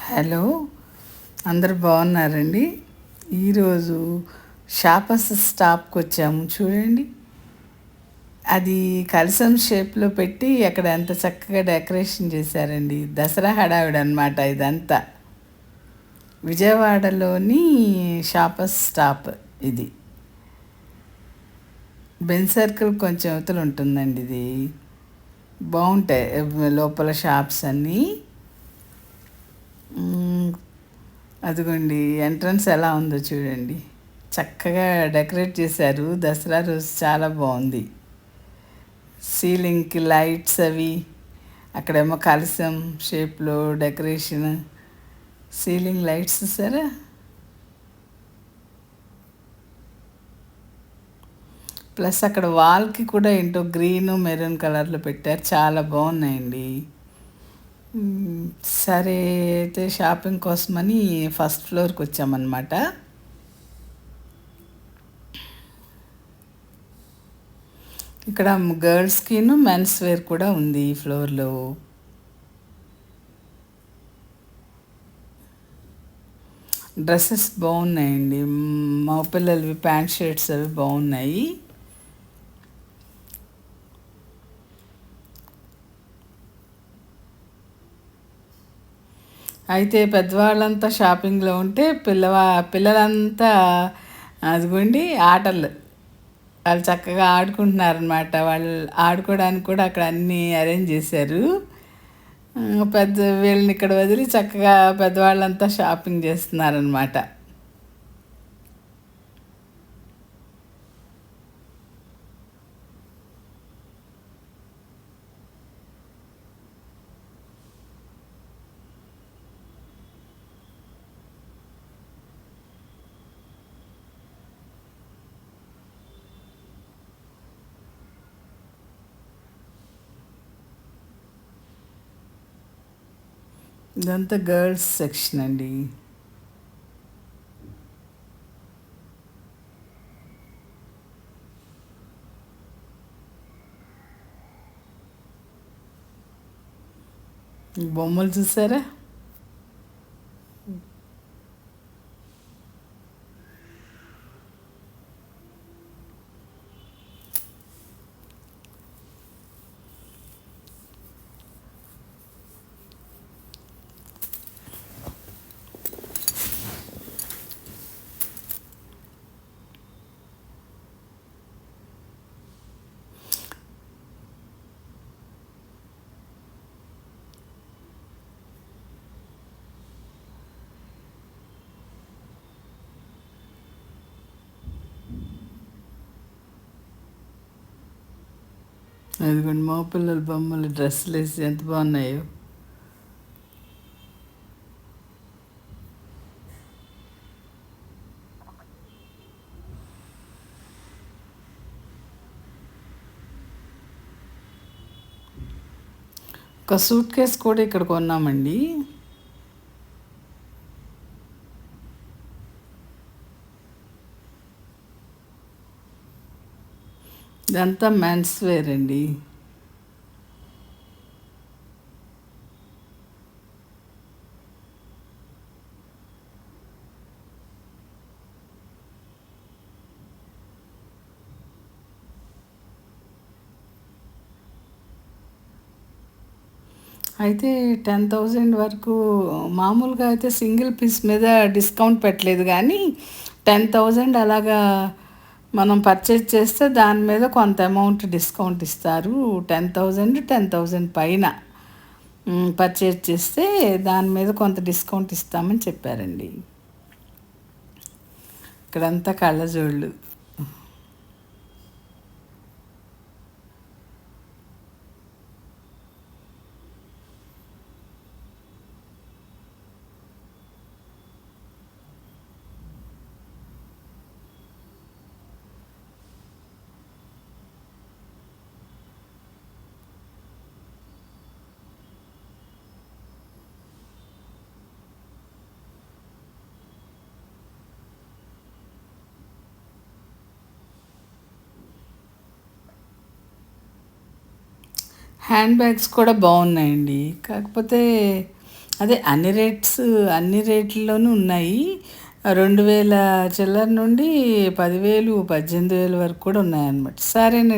Hello, అందరు బాగున్నారండి? ఈరోజు షాపర్స్ స్టాప్కి వచ్చాము చూడండి. అది కలసం షేప్లో పెట్టి అక్కడ ఎంత చక్కగా డెకరేషన్ చేశారండి. దసరా హడావిడి అనమాట ఇదంతా. విజయవాడలోని షాపర్స్ స్టాప్ ఇది. బెన్ సర్కిల్ కొంచెం అవతల ఉంటుందండి ఇది. బాగుంటాయి లోపల షాప్స్ అన్నీ. అదిగోండి ఎంట్రన్స్ ఎలా ఉందో చూడండి. చక్కగా డెకరేట్ చేశారు. దసరా రోజు చాలా బాగుంది. సీలింగ్కి లైట్స్ అవి, అక్కడేమో కలసం షేప్లో డెకరేషన్, సీలింగ్ లైట్స్ చూసారా. ప్లస్ అక్కడ వాల్కి కూడా ఏంటో గ్రీన్ మెరూన్ కలర్లో పెట్టారు. చాలా బాగున్నాయండి. సరే అయితే షాపింగ్ కోసమని ఫస్ట్ ఫ్లోర్కి వచ్చామన్నమాట. ఇక్కడ గర్ల్స్కిను మెన్స్ వేర్ కూడా ఉంది ఈ ఫ్లోర్లో. డ్రెస్సెస్ బాగున్నాయండి. మా పిల్లలవి ప్యాంట్ షర్ట్స్ అవి బాగున్నాయి. అయితే పెద్దవాళ్ళంతా షాపింగ్లో ఉంటే పిల్లలంతా అదిగోండి ఆటలు. వాళ్ళు చక్కగా ఆడుకుంటున్నారనమాట. వాళ్ళు ఆడుకోవడానికి కూడా అక్కడ అన్నీ అరేంజ్ చేశారు. వీళ్ళని ఇక్కడ వదిలి చక్కగా పెద్దవాళ్ళంతా షాపింగ్ చేస్తున్నారనమాట. ఇదంతా గర్ల్స్ సెక్షన్ అండి. బొమ్మలు చూసారా. అదిగోండి మా పిల్లల బొమ్మలు డ్రెస్సులు వేసి ఎంత బాగున్నాయో. ఒక సూట్ కేస్ కూడా ఇక్కడ కొన్నామండి. ఇదంతా మెన్స్ వేర్ అండి. అయితే 10,000 వరకు మామూలుగా అయితే సింగిల్ పీస్ మీద డిస్కౌంట్ పెట్టలేదు, కానీ 10,000 అలాగా మనం పర్చేజ్ చేస్తే దాని మీద కొంత అమౌంట్ డిస్కౌంట్ ఇస్తారు. 10,000 పైన పర్చేజ్ చేస్తే దాని మీద కొంత డిస్కౌంట్ ఇస్తామని చెప్పారండి. ఇక్కడంతా కళ్ళజోళ్ళు. హ్యాండ్ బ్యాగ్స్ కూడా బాగున్నాయండి. కాకపోతే అదే అన్ని రేట్లలోనూ ఉన్నాయి. 2000 చిల్లర నుండి 10,000, 18,000 వరకు కూడా ఉన్నాయన్నమాట. సరేనండి.